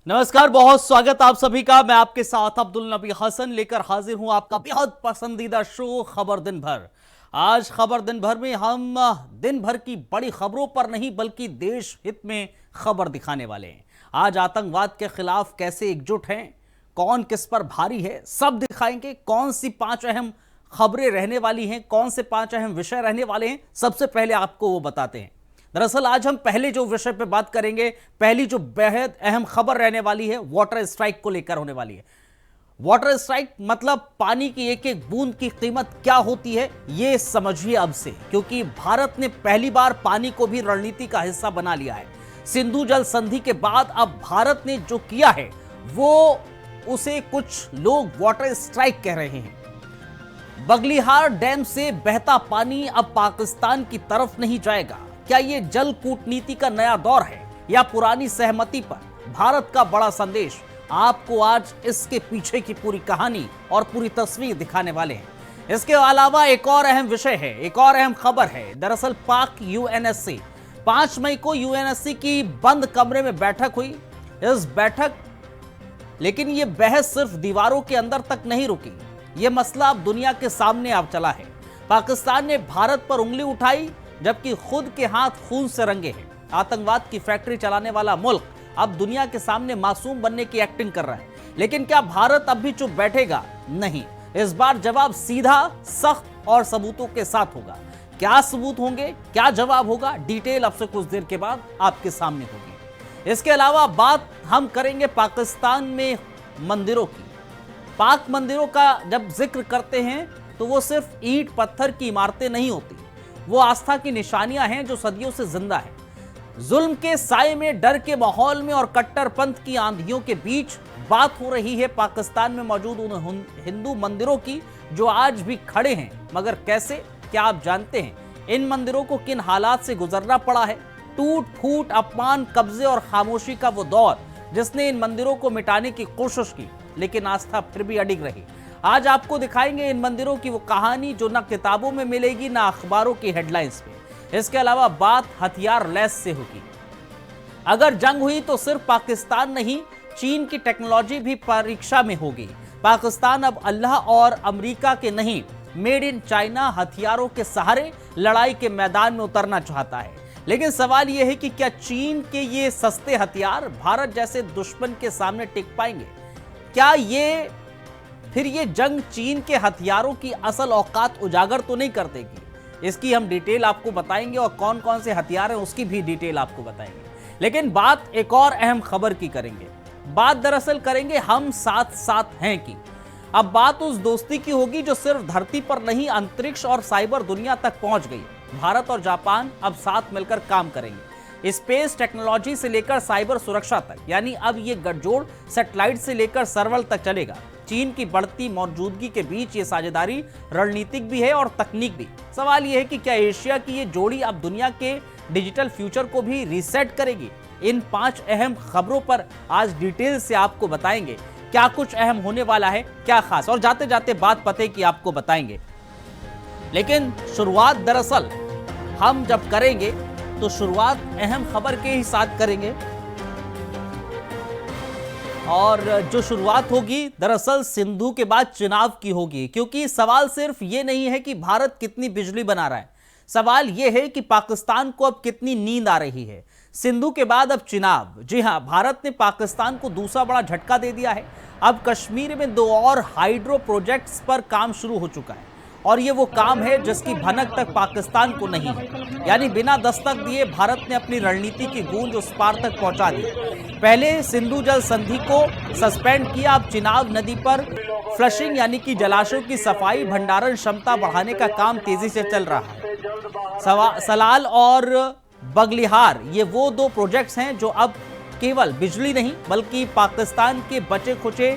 नमस्कार, बहुत स्वागत आप सभी का। मैं आपके साथ अब्दुल नबी हसन लेकर हाजिर हूं आपका बेहद पसंदीदा शो खबर दिन भर। आज खबर दिन भर में हम दिन भर की बड़ी खबरों पर नहीं बल्कि देश हित में खबर दिखाने वाले हैं। आज आतंकवाद के खिलाफ कैसे एकजुट हैं, कौन किस पर भारी है, सब दिखाएंगे। कौन सी 5 अहम खबरें रहने वाली हैं, कौन से 5 अहम विषय रहने वाले हैं, सबसे पहले आपको वो बताते हैं। दरअसल आज हम पहले जो विषय पे बात करेंगे, पहली जो बेहद अहम खबर रहने वाली है, वाटर स्ट्राइक को लेकर होने वाली है। वाटर स्ट्राइक मतलब पानी की एक एक बूंद की कीमत क्या होती है, यह समझिए अब से, क्योंकि भारत ने पहली बार पानी को भी रणनीति का हिस्सा बना लिया है। सिंधु जल संधि के बाद अब भारत ने जो किया है वो उसे कुछ लोग वाटर स्ट्राइक कह रहे हैं। बगलिहार डैम से बहता पानी अब पाकिस्तान की तरफ नहीं जाएगा। क्या यह जल कूटनीति का नया दौर है या पुरानी सहमति पर भारत का बड़ा संदेश? आपको आज इसके पीछे की पूरी कहानी और पूरी तस्वीर दिखाने वाले हैं। इसके अलावा एक और अहम विषय है, एक और अहम खबर है। दरअसल पाक यूएनएससी 5 मई को यूएनएससी की बंद कमरे में बैठक हुई। इस बैठक लेकिन यह बहस सिर्फ दीवारों के अंदर तक नहीं रुकी। यह मसला अब दुनिया के सामने आ चला है। पाकिस्तान ने भारत पर उंगली उठाई जबकि खुद के हाथ खून से रंगे हैं। आतंकवाद की फैक्ट्री चलाने वाला मुल्क अब दुनिया के सामने मासूम बनने की एक्टिंग कर रहा है। लेकिन क्या भारत अब भी चुप बैठेगा? नहीं, इस बार जवाब सीधा, सख्त और सबूतों के साथ होगा। क्या सबूत होंगे, क्या जवाब होगा, डिटेल अब से कुछ देर के बाद आपके सामने होगी। इसके अलावा बात हम करेंगे पाकिस्तान में मंदिरों की। पाक मंदिरों का जब जिक्र करते हैं तो वो सिर्फ ईंट पत्थर की इमारतें नहीं होती, वो आस्था की निशानियां हैं जो सदियों से जिंदा है। जुल्म के साए में, डर के माहौल में और कट्टरपंथ की आंधियों के बीच बात हो रही है पाकिस्तान में मौजूद उन हिंदू मंदिरों की जो आज भी खड़े हैं। मगर कैसे? क्या आप जानते हैं इन मंदिरों को किन हालात से गुजरना पड़ा है? टूट फूट, अपमान, कब्जे और खामोशी का वो दौर जिसने इन मंदिरों को मिटाने की कोशिश की, लेकिन आस्था फिर भी अडिग रही। आज आपको दिखाएंगे इन मंदिरों की वो कहानी जो ना किताबों में मिलेगी ना अखबारों की हेडलाइंस में। इसके अलावा बात हथियार लैस से होगी। अगर जंग हुई तो सिर्फ पाकिस्तान नहीं, चीन की टेक्नोलॉजी भी परीक्षा में होगी। पाकिस्तान अब अल्लाह और अमेरिका के नहीं, मेड इन चाइना हथियारों के सहारे लड़ाई के मैदान में उतरना चाहता है। लेकिन सवाल यह है कि क्या चीन के ये सस्ते हथियार भारत जैसे दुश्मन के सामने टिक पाएंगे? क्या ये जंग चीन के हथियारों की असल औकात उजागर तो नहीं कर देगी? इसकी हम डिटेल आपको बताएंगे और कौन कौन से हथियार हैं उसकी भी डिटेल आपको बताएंगे। लेकिन बात एक और अहम खबर की करेंगे। बात दरअसल करेंगे हम साथ साथ हैं की। अब बात उस दोस्ती की होगी जो सिर्फ धरती पर नहीं, अंतरिक्ष और साइबर दुनिया तक पहुंच गई। भारत और जापान अब साथ मिलकर काम करेंगे, स्पेस टेक्नोलॉजी से लेकर साइबर सुरक्षा तक। यानी अब ये गठजोड़ सैटेलाइट से लेकर सर्वर तक चलेगा। चीन की बढ़ती मौजूदगी के बीच ये साझेदारी रणनीतिक भी है और तकनीक भी। सवाल यह है कि क्या एशिया की ये जोड़ी अब दुनिया के डिजिटल फ्यूचर को भी रीसेट करेगी? इन 5 अहम खबरों पर आज डिटेल से आपको बताएंगे क्या कुछ अहम होने वाला है, क्या खास, और जाते जाते बात पते की आपको बताएंगे। लेकिन शुरुआत दरअसल हम जब करेंगे तो शुरुआत अहम खबर के ही साथ करेंगे। और जो शुरुआत होगी दरअसल सिंधु के बाद चुनाव की होगी, क्योंकि सवाल सिर्फ ये नहीं है कि भारत कितनी बिजली बना रहा है, सवाल यह है कि पाकिस्तान को अब कितनी नींद आ रही है। सिंधु के बाद अब चुनाव। जी हां, भारत ने पाकिस्तान को दूसरा बड़ा झटका दे दिया है। अब कश्मीर में 2 और हाइड्रो प्रोजेक्ट्स पर काम शुरू हो चुका है और ये वो काम है जिसकी भनक तक पाकिस्तान को नहीं है। यानी बिना दस्तक दिए भारत ने अपनी रणनीति की गूंज उस पार तक पहुंचा दी। पहले सिंधु जल संधि को सस्पेंड किया, अब चिनाब नदी पर फ्लशिंग यानी कि जलाशयों की सफाई, भंडारण क्षमता बढ़ाने का काम तेजी से चल रहा है। सलाल और बगलिहार ये वो 2 प्रोजेक्ट्स हैं जो अब केवल बिजली नहीं बल्कि पाकिस्तान के बचे खुचे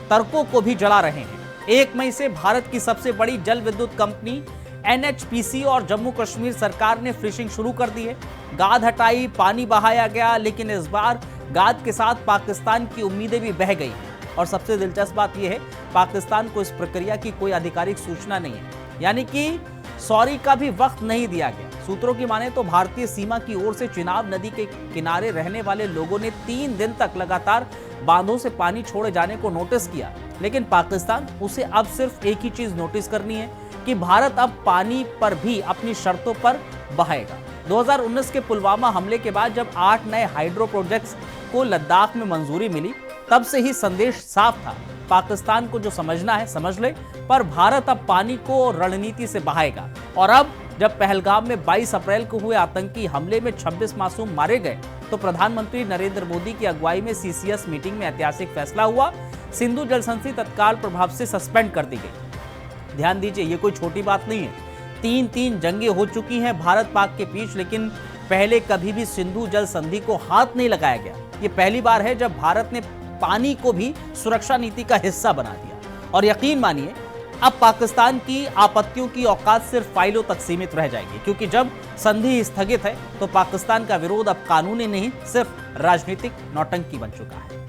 तर्कों को भी जला रहे हैं। 1 मई से भारत की सबसे बड़ी जल विद्युत कंपनी एनएचपीसी और जम्मू कश्मीर सरकार ने फ्लशिंग शुरू कर दी है। गाद हटाई, पानी बहाया गया, लेकिन इस बार गाद के साथ पाकिस्तान की उम्मीदें भी बह गई हैं। और सबसे दिलचस्प बात यह है, पाकिस्तान को इस प्रक्रिया की कोई आधिकारिक सूचना नहीं है, यानी कि सॉरी का भी वक्त नहीं दिया गया। सूत्रों की माने तो भारतीय सीमा की ओर से चिनाब नदी के किनारे रहने वाले लोगों ने 3 दिन तक लगातार बांधों से पानी छोड़े जाने को नोटिस किया, लेकिन पाकिस्तान उसे अब सिर्फ एक ही चीज नोटिस करनी है कि भारत अब पानी पर भी अपनी शर्तों पर बहाएगा। 2019 के पुलवामा हमले के बाद जब 8 नए हाइड्रो प्रोजेक्ट्स को लद्दाख में मंजूरी मिली, तब से ही संदेश साफ था, पाकिस्तान को जो समझना है समझ ले, पर भारत अब पानी को रणनीति से बहाएगा। और अब जब पहलगाम में 22 अप्रैल को हुए आतंकी हमले में 26 मासूम मारे गए, तो प्रधानमंत्री नरेंद्र मोदी की अगुवाई में सीसीएस मीटिंग में ऐतिहासिक फैसला हुआ, सिंधु जल संधि तत्काल प्रभाव से सस्पेंड कर दी गई। ध्यान दीजिए, ये कोई छोटी बात नहीं है। 3 जंगें हो चुकी हैं भारत पाक के बीच, लेकिन पहले कभी भी सिंधु जल संधि को हाथ नहीं लगाया गया। ये पहली बार है जब भारत ने पानी को भी सुरक्षा नीति का हिस्सा बना दिया। और यकीन मानिए, अब पाकिस्तान की आपत्तियों की औकात सिर्फ फाइलों तक सीमित रह जाएगी, क्योंकि जब संधि स्थगित है तो पाकिस्तान का विरोध अब कानूनी नहीं, सिर्फ राजनीतिक नौटंकी बन चुका है।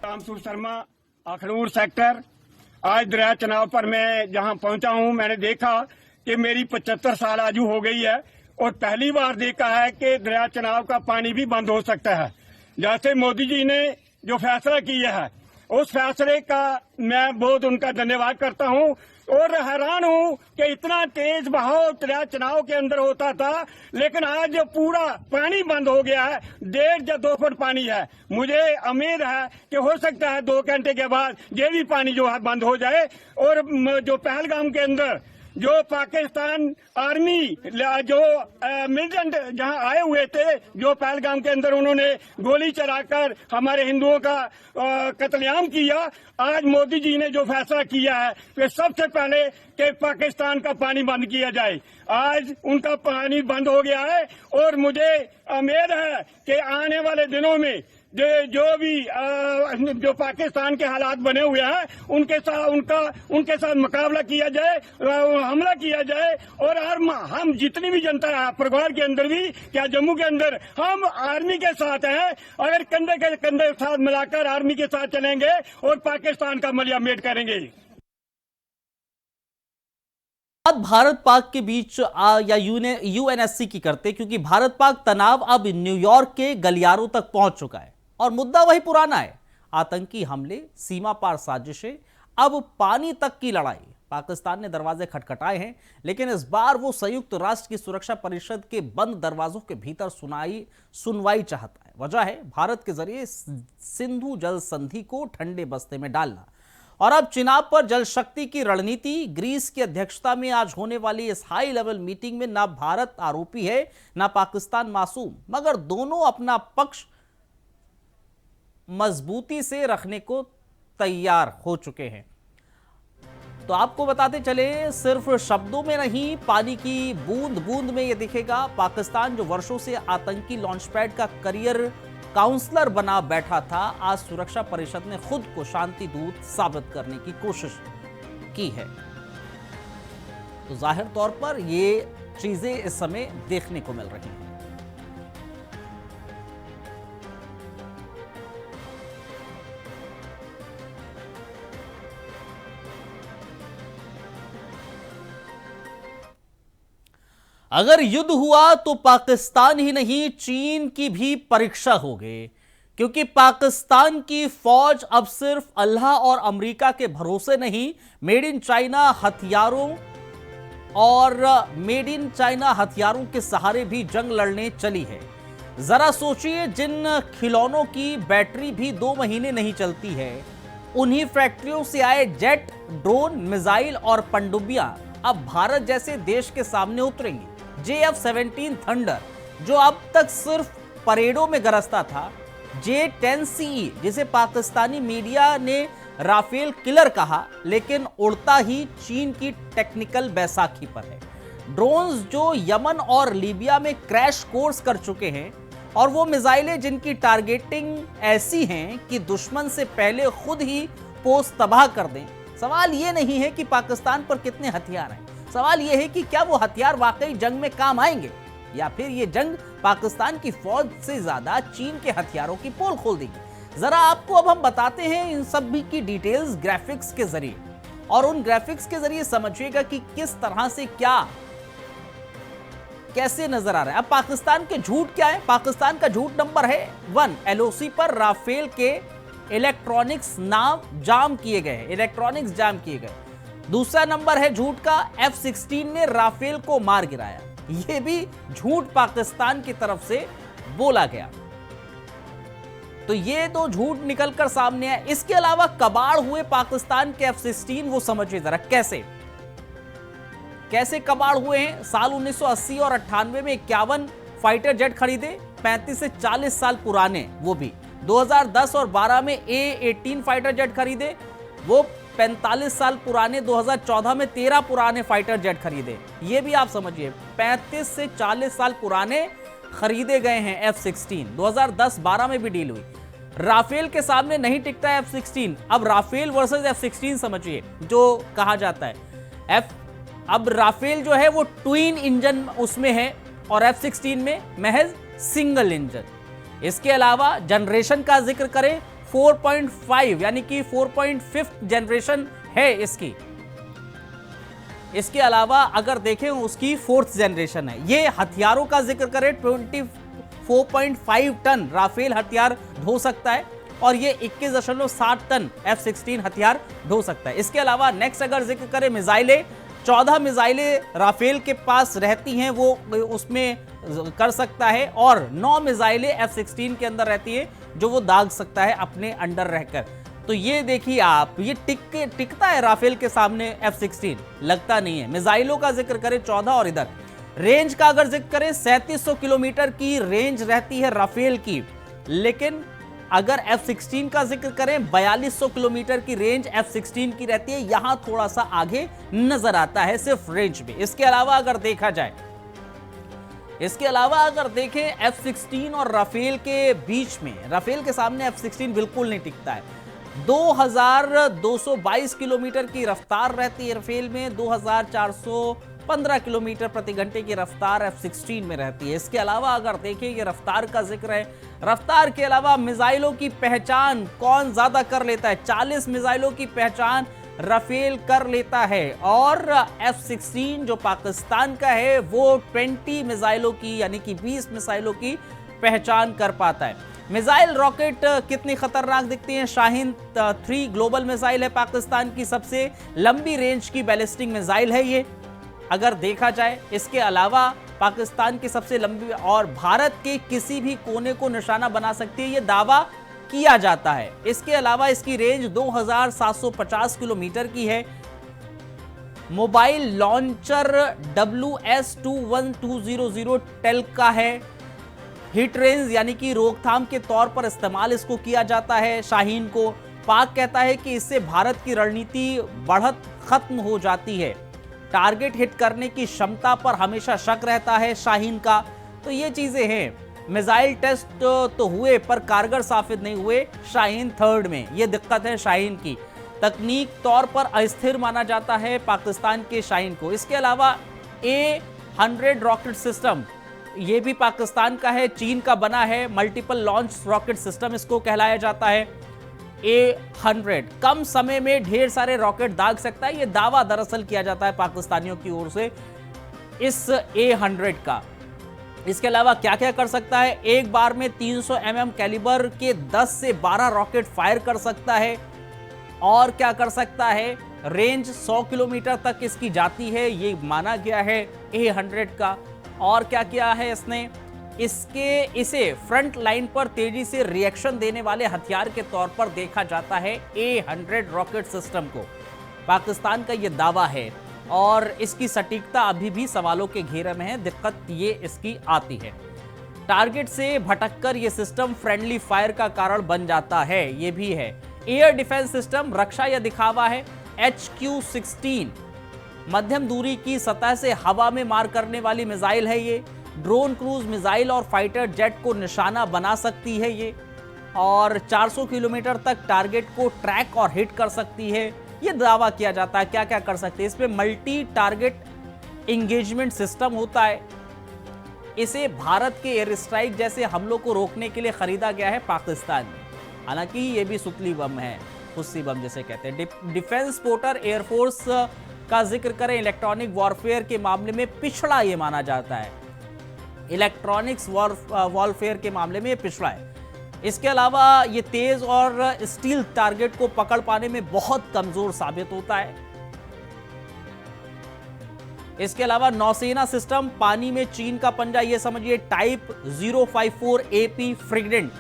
रामसूर शर्मा, अखनूर सेक्टर। आज दरिया चनाव पर मैं जहां पहुंचा हूं, मैंने देखा कि मेरी 75 साल आयु हो गई है और पहली बार देखा है कि दरिया चनाव का पानी भी बंद हो सकता है। जैसे मोदी जी ने जो फैसला किया है, उस फैसले का मैं बहुत उनका धन्यवाद करता हूं और हैरान हूं कि इतना तेज बहाव दरिया चनाव के अंदर होता था, लेकिन आज जो पूरा पानी बंद हो गया है, 1.5 या 2 फुट पानी है। मुझे उम्मीद है कि हो सकता है 2 घंटे के बाद ये भी पानी जो है बंद हो जाए। और जो पहलगाम के अंदर जो पाकिस्तान आर्मी जो मिलिटेंट जहां आए हुए थे, जो पहलगाम के अंदर उन्होंने गोली चलाकर हमारे हिंदुओं का कत्लेआम किया, आज मोदी जी ने जो फैसला किया है कि सबसे पहले कि पाकिस्तान का पानी बंद किया जाए। आज उनका पानी बंद हो गया है और मुझे उम्मीद है कि आने वाले दिनों में जो भी जो पाकिस्तान के हालात बने हुए हैं, उनके साथ मुकाबला किया जाए, हमला किया जाए। और हम जितनी भी जनता है परिवार के अंदर भी, क्या जम्मू के अंदर, हम आर्मी के साथ हैं। अगर कंधे के कंधे साथ मिलाकर आर्मी के साथ चलेंगे और पाकिस्तान का मलिया मेट करेंगे। अब भारत पाक के बीच या यूएनएससी की करते, क्योंकि भारत पाक तनाव अब न्यूयॉर्क के गलियारों तक पहुंच चुका है और मुद्दा वही पुराना है, आतंकी हमले, सीमा पार साजिशें, अब पानी तक की लड़ाई। पाकिस्तान ने दरवाजे खटखटाए हैं, लेकिन इस बार वो संयुक्त राष्ट्र की सुरक्षा परिषद के बंद दरवाजों के भीतर सुनवाई चाहता है। वजह है भारत के जरिए सिंधु जल संधि को ठंडे बस्ते में डालना। और अब चिनाब पर जल शक्ति की रणनीति। ग्रीस की अध्यक्षता में आज होने वाली इस हाई लेवल मीटिंग में ना भारत आरोपी है, ना पाकिस्तान मासूम, मगर दोनों अपना पक्ष मजबूती से रखने को तैयार हो चुके हैं। तो आपको बताते चले, सिर्फ शब्दों में नहीं, पानी की बूंद बूंद में यह दिखेगा। पाकिस्तान जो वर्षों से आतंकी लॉन्चपैड का करियर काउंसलर बना बैठा था, आज सुरक्षा परिषद ने खुद को शांति दूत साबित करने की कोशिश की है। तो जाहिर तौर पर ये चीजें इस समय देखने को मिल रही हैं। अगर युद्ध हुआ तो पाकिस्तान ही नहीं, चीन की भी परीक्षा होगी, क्योंकि पाकिस्तान की फौज अब सिर्फ अल्लाह और अमेरिका के भरोसे नहीं, मेड इन चाइना हथियारों के सहारे भी जंग लड़ने चली है। जरा सोचिए, जिन खिलौनों की बैटरी भी 2 महीने नहीं चलती है, उन्हीं फैक्ट्रियों से आए जेट, ड्रोन, मिसाइल और पनडुब्बियां अब भारत जैसे देश के सामने उतरेंगी। JF-17 थंडर, जो अब तक सिर्फ परेडों में गरजता था, J-10CE, जिसे पाकिस्तानी मीडिया ने राफेल किलर कहा, लेकिन उड़ता ही चीन की टेक्निकल बैसाखी पर है। ड्रोन्स जो यमन और लीबिया में क्रैश कोर्स कर चुके हैं, और वो मिसाइलें जिनकी टारगेटिंग ऐसी हैं कि दुश्मन से पहले खुद ही पोस्ट तबाह कर दें। सवाल ये नहीं है कि पाकिस्तान पर कितने हथियार हैं, सवाल यह है कि क्या वो हथियार वाकई जंग में काम आएंगे, या फिर ये जंग पाकिस्तान की फौज से ज्यादा चीन के हथियारों की पोल खोल देगी। जरा आपको अब हम बताते हैं इन सब की डिटेल्स ग्राफिक्स के जरिए, और उन ग्राफिक्स के जरिए समझिएगा कि किस तरह से क्या कैसे नजर आ रहा है। अब पाकिस्तान के झूठ क्या है? पाकिस्तान का झूठ नंबर है 1, एलओसी पर राफेल के इलेक्ट्रॉनिक्स नाम जाम किए गए, इलेक्ट्रॉनिक्स जाम किए गए। दूसरा नंबर है झूठ का, F-16 ने राफेल को मार गिराया। यह भी झूठ पाकिस्तान की तरफ से बोला गया। तो ये तो झूठ निकलकर सामने है। इसके अलावा कबाड़ हुए पाकिस्तान के F-16, वो समझिए जरा कैसे कबाड़ हुए हैं। साल 1980 और 98 में 51 फाइटर जेट खरीदे, 35 से 40 साल पुराने, वो भी 2010 और 12 में A-18 फाइटर जेट खरीदे, वो 45 साल पुराने। 2014 में 13 पुराने फाइटर जेट खरीदे, ये भी आप समझिए 35 से 40 साल पुराने खरीदे गए हैं F-16। 2010-12 में भी डील हुई। राफेल के सामने नहीं टिकता है F-16। अब राफेल वर्सेस F-16 समझिए जो कहा जाता है। अब राफेल जो है वो ट्विन इंजन उसमें है और F-16 में महज सिंगल इंजन। इसके अलावा जनरेशन का जिक्र करें 4.5 यानी कि 4.5 जनरेशन है इसकी। इसके अलावा अगर देखें उसकी 4th जनरेशन है। ये हथियारों का जिक्र करें 24.5 टन राफेल हथियार ढो सकता है और ये 21.7 टन F-16 हथियार ढो सकता है। इसके अलावा नेक्स्ट अगर जिक्र करें मिसाइलें, 14 मिसाइलें राफेल के पास रहती हैं, वो उसमें कर सकता है और 9 मिसाइलें F-16 के अंदर रहती है जो वो दाग सकता है अपने अंडर रहकर। तो ये देखिए आप, ये टिकता है राफेल के सामने F-16? लगता नहीं है। मिसाइलों का जिक्र करें 14 और इधर रेंज का अगर जिक्र करें 3700 किलोमीटर की रेंज रहती है राफेल की, लेकिन अगर F-16 का जिक्र करें 4200 किलोमीटर की रेंज F-16 की रहती है। यहां थोड़ा सा आगे नजर आता है सिर्फ रेंज में। इसके अलावा अगर देखें F-16 और राफेल के बीच में, राफेल के सामने F-16 बिल्कुल नहीं टिकता है। 2222 किलोमीटर की रफ्तार रहती है राफेल में, 2415 किलोमीटर प्रति घंटे की रफ्तार F-16 में रहती है। इसके अलावा अगर देखें, ये रफ्तार का जिक्र है, रफ्तार के अलावा मिसाइलों की पहचान कौन ज्यादा कर लेता है? 40 मिसाइलों की पहचान राफेल कर लेता है और F-16 जो पाकिस्तान का है वो 20 मिसाइलों की यानी कि 20 मिसाइलों की पहचान कर पाता है। मिसाइल रॉकेट कितनी खतरनाक दिखती हैं? शाहीन 3 ग्लोबल मिसाइल है पाकिस्तान की सबसे लंबी रेंज की बैलिस्टिक मिसाइल है ये, अगर देखा जाए। इसके अलावा पाकिस्तान की सबसे लंबी और भारत के किसी भी कोने को निशाना बना सकती है, ये दावा किया जाता है। इसके अलावा इसकी रेंज 2750 किलोमीटर की है। मोबाइल लॉन्चर WS-21-200 टेल का है। हिट रेंज यानी कि रोकथाम के तौर पर इस्तेमाल इसको किया जाता है शाहीन को। पाक कहता है कि इससे भारत की रणनीति बढ़त खत्म हो जाती है। टारगेट हिट करने की क्षमता पर हमेशा शक रहता है शाहीन का। तो ये चीजें हैं। मिसाइल टेस्ट तो हुए पर कारगर साबित नहीं हुए शाहीन 3rd में, ये दिक्कत है शाहीन की। तकनीक तौर पर अस्थिर माना जाता है पाकिस्तान के शाहीन को। इसके अलावा A-100 रॉकेट सिस्टम, ये भी पाकिस्तान का है, चीन का बना है। मल्टीपल लॉन्च रॉकेट सिस्टम इसको कहलाया जाता है। A-100 कम समय में ढेर सारे रॉकेट दाग सकता है, ये दावा दरअसल किया जाता है पाकिस्तानियों की ओर से इस A-100 का। इसके अलावा क्या क्या कर सकता है? एक बार में 300 mm कैलिबर के 10 से 12 रॉकेट फायर कर सकता है। और क्या कर सकता है? रेंज 100 किलोमीटर तक इसकी जाती है, ये माना गया है A-100 का। और क्या किया है इसने? इसे फ्रंट लाइन पर तेजी से रिएक्शन देने वाले हथियार के तौर पर देखा जाता है A-100 रॉकेट सिस्टम को। पाकिस्तान का यह दावा है और इसकी सटीकता अभी भी सवालों के घेरे में है। दिक्कत ये इसकी आती है, टारगेट से भटककर यह सिस्टम फ्रेंडली फायर का कारण बन जाता है, ये भी है। एयर डिफेंस सिस्टम रक्षा या दिखावा है। HQ-16 मध्यम दूरी की सतह से हवा में मार करने वाली मिसाइल है ये। ड्रोन क्रूज मिसाइल और फाइटर जेट को निशाना बना सकती है ये, और 400 किलोमीटर तक टारगेट को ट्रैक और हिट कर सकती है, ये दावा किया जाता है। क्या क्या कर सकते हैं? इसमें मल्टी टारगेट इंगेजमेंट सिस्टम होता है। इसे भारत के एयर स्ट्राइक जैसे हमलों को रोकने के लिए खरीदा गया है पाकिस्तान में। हालांकि ये भी सुतली बम है, खुस्सी बम जिसे कहते हैं। डिफेंस पोर्टर एयरफोर्स का जिक्र करें, इलेक्ट्रॉनिक वॉरफेयर के मामले में पिछड़ा ये माना जाता है। इलेक्ट्रॉनिक्स वॉरफेयर के मामले में ये पिछड़ा है। इसके अलावा ये तेज और स्टील टारगेट को पकड़ पाने में बहुत कमजोर साबित होता है। इसके अलावा नौसेना सिस्टम, पानी में चीन का पंजा, ये समझिए टाइप 054 AP फ्रिगेट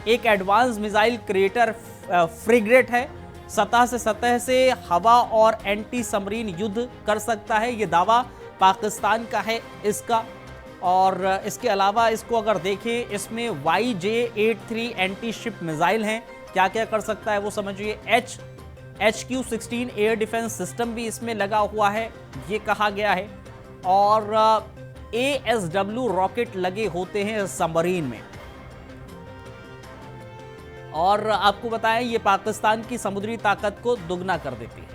एक एडवांस मिसाइल क्रिएटर फ्रिगेट है। सतह से हवा और एंटी सबमरीन युद्ध कर सकता है, ये दावा पाकिस्तान का है इसका। और इसके अलावा इसको अगर देखें, इसमें YJ-83 एंटी शिप मिसाइल हैं। क्या क्या कर सकता है वो समझिए। HQ-16 एयर डिफेंस सिस्टम भी इसमें लगा हुआ है, ये कहा गया है। और ASW रॉकेट लगे होते हैं सबमरीन में। और आपको बताएं, ये पाकिस्तान की समुद्री ताकत को दुगना कर देती है।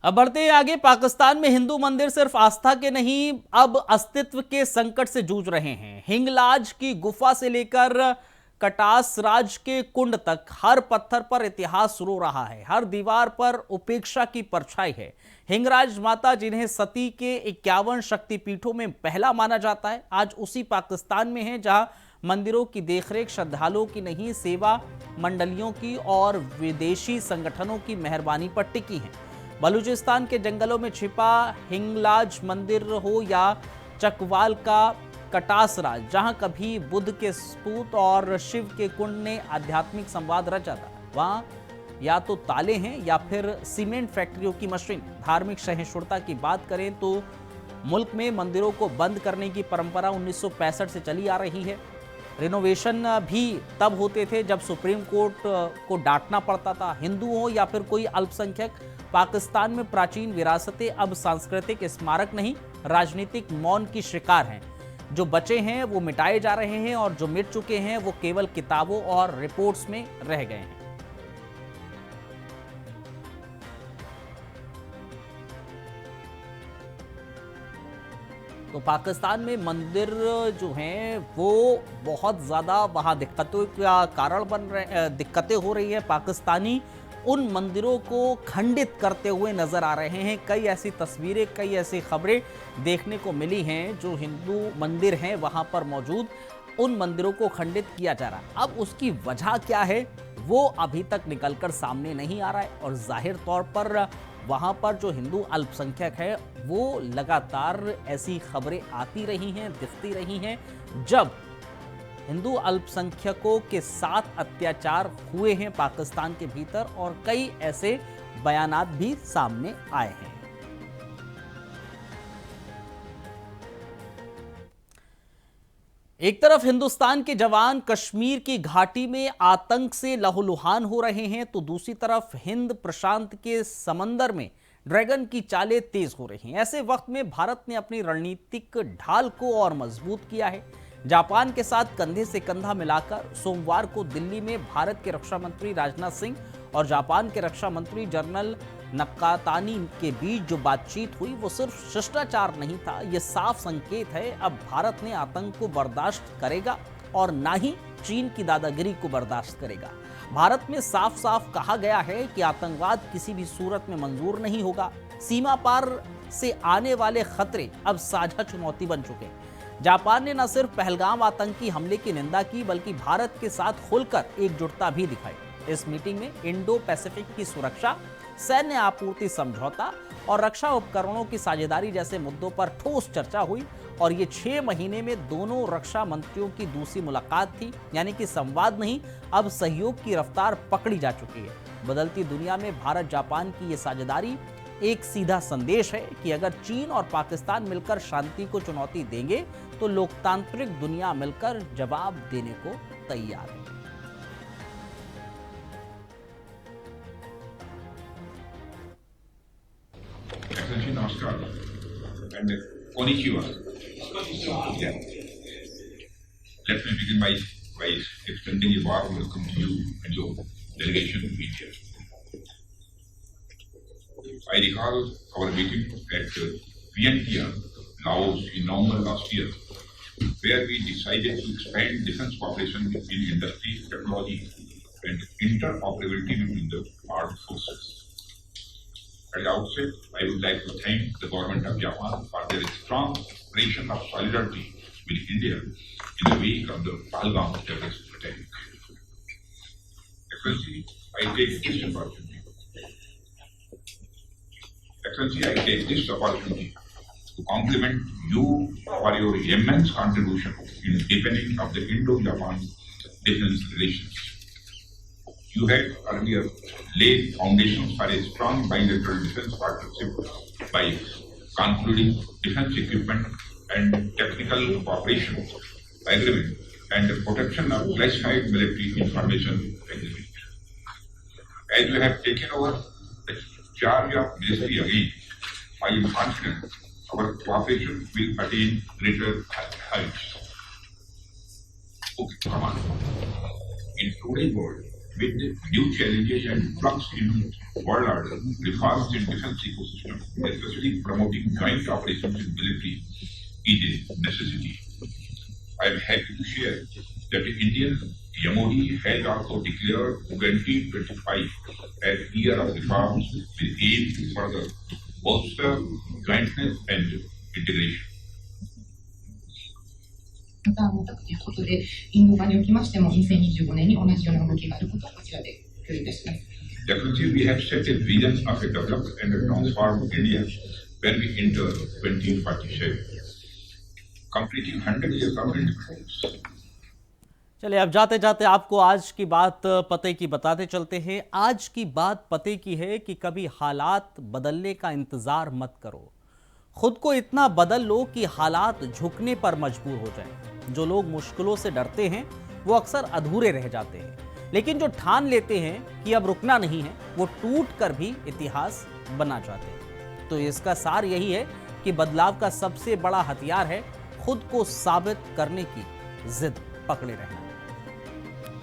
अब बढ़ते हैं आगे। पाकिस्तान में हिंदू मंदिर सिर्फ आस्था के नहीं, अब अस्तित्व के संकट से जूझ रहे हैं। हिंगलाज की गुफा से लेकर कटास राज के कुंड तक हर पत्थर पर इतिहास रो रहा है, हर दीवार पर उपेक्षा की परछाई है। हिंगराज माता, जिन्हें सती के 51 शक्तिपीठों में पहला माना जाता है, आज उसी पाकिस्तान में है जहां मंदिरों की देखरेख श्रद्धालुओं की नहीं, सेवा मंडलियों की और विदेशी संगठनों की मेहरबानी पर टिकी है। बलूचिस्तान के जंगलों में छिपा हिंगलाज मंदिर हो या चकवाल का कटास राज, जहां कभी बुद्ध के सपूत और शिव के कुंड ने आध्यात्मिक संवाद रचा था, वहां या तो ताले हैं या फिर सीमेंट फैक्ट्रियों की मशीन। धार्मिक सहिष्णुता की बात करें तो मुल्क में मंदिरों को बंद करने की परंपरा 1965 से चली आ रही है। रिनोवेशन भी तब होते थे जब सुप्रीम कोर्ट को डांटना पड़ता था। हिंदू हो या फिर कोई अल्पसंख्यक, पाकिस्तान में प्राचीन विरासतें अब सांस्कृतिक स्मारक नहीं, राजनीतिक मौन की शिकार हैं। जो बचे हैं वो मिटाए जा रहे हैं और जो मिट चुके हैं वो केवल किताबों और रिपोर्ट्स में रह गए हैं। तो पाकिस्तान में मंदिर जो हैं वो बहुत ज़्यादा वहाँ दिक्कतों का कारण दिक्कतें हो रही है। पाकिस्तानी उन मंदिरों को खंडित करते हुए नजर आ रहे हैं। कई ऐसी तस्वीरें, कई ऐसी खबरें देखने को मिली हैं जो हिंदू मंदिर हैं वहाँ पर मौजूद, उन मंदिरों को खंडित किया जा रहा है। अब उसकी वजह क्या है वो अभी तक निकलकर सामने नहीं आ रहा है। और जाहिर तौर पर वहाँ पर जो हिंदू अल्पसंख्यक है वो लगातार ऐसी खबरें आती रही हैं, दिखती रही हैं, जब हिंदू अल्पसंख्यकों के साथ अत्याचार हुए हैं पाकिस्तान के भीतर, और कई ऐसे बयानात भी सामने आए हैं। एक तरफ हिंदुस्तान के जवान कश्मीर की घाटी में आतंक से लहूलुहान हो रहे हैं, तो दूसरी तरफ हिंद प्रशांत के समंदर में ड्रैगन की चालें तेज हो रही हैं। ऐसे वक्त में भारत ने अपनी रणनीतिक ढाल को और मजबूत किया है। जापान के साथ कंधे से कंधा मिलाकर सोमवार को दिल्ली में भारत के रक्षा मंत्री राजनाथ सिंह और जापान के रक्षा मंत्री जनरल नकातानी के बीच जो बातचीत हुई वो सिर्फ शिष्टाचार नहीं था, ये साफ संकेत है अब भारत ने आतंक को बर्दाश्त करेगा और ना ही चीन की दादागिरी को बर्दाश्त करेगा। भारत में साफ साफ कहा गया है कि आतंकवाद किसी भी सूरत में मंजूर नहीं होगा। सीमा पार से आने वाले खतरे अब साझा चुनौती बन चुके हैं। जापान ने न सिर्फ पहलगाम आतंकी हमले की निंदा की बल्कि भारत के साथ खुलकर एकजुटता भी दिखाई। इस मीटिंग में इंडो पैसिफिक की सुरक्षा, सैन्य आपूर्ति समझौता और रक्षा उपकरणों की साझेदारी जैसे मुद्दों पर ठोस चर्चा हुई। और ये 6 महीने में दोनों रक्षा मंत्रियों की दूसरी मुलाकात थी, यानी कि संवाद नहीं, अब सहयोग की रफ्तार पकड़ी जा चुकी है। बदलती दुनिया में भारत जापान की ये साझेदारी एक सीधा संदेश है कि अगर चीन और पाकिस्तान मिलकर शांति को चुनौती देंगे तो लोकतांत्रिक दुनिया मिलकर जवाब देने को तैयार है। Excellency, Namaskar and Konnichiwa. Yeah. Let me begin by extending a warm welcome to you and your delegation to meet here. I recall our meeting at Vientiane, Laos in November last year, where we decided to expand defense cooperation between industry, technology, and interoperability between the armed forces. At the outset, I would like to thank the government of Japan for their strong expression of solidarity with India in the wake of the Pahalgam terrorist attack. Excellency, I take this opportunity. Excellency, I take this opportunity to compliment you for your immense contribution in deepening of the Indo-Japan defense relations. You had earlier laid foundations for a strong bilateral defense partnership by concluding defense equipment and technical cooperation agreement and the protection of classified military information agreement. As you have taken over the charge of ministry again, I am confident our cooperation will attain greater heights. Okay, Command. In today's world, with new challenges and flux in world order, reforms in defense ecosystem, especially promoting joint operations in military, is a necessity. I am happy to share that the Indian MOD has also declared 2025 as year of reforms with aim to further bolster jointness and integration. またということで、インド化におきましても2025年に同じような動きがあることをこちらで共有いたします。Definitely, we have set a vision of a developed and a transformed India when we enter 2047, completing 100 years of independence. चलिए अब जाते जाते आपको आज की बात पते की बताते चलते हैं। आज की बात पते की है कि कभी हालात बदलने का इंतजार मत करो, खुद को इतना बदल लो कि हालात झुकने पर मजबूर हो जाएं। जो लोग मुश्किलों से डरते हैं वो अक्सर अधूरे रह जाते हैं, लेकिन जो ठान लेते हैं कि अब रुकना नहीं है वो टूट कर भी इतिहास बना जाते हैं। तो इसका सार यही है कि बदलाव का सबसे बड़ा हथियार है खुद को साबित करने की जिद पकड़े रहना।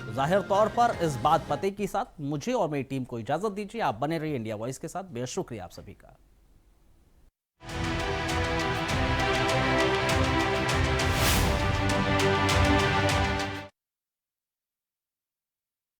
तो जाहिर तौर पर इस बात पते के साथ मुझे और मेरी टीम को इजाजत दीजिए। आप बने रहिए इंडिया वॉइस के साथ। बेहद शुक्रिया आप सभी का।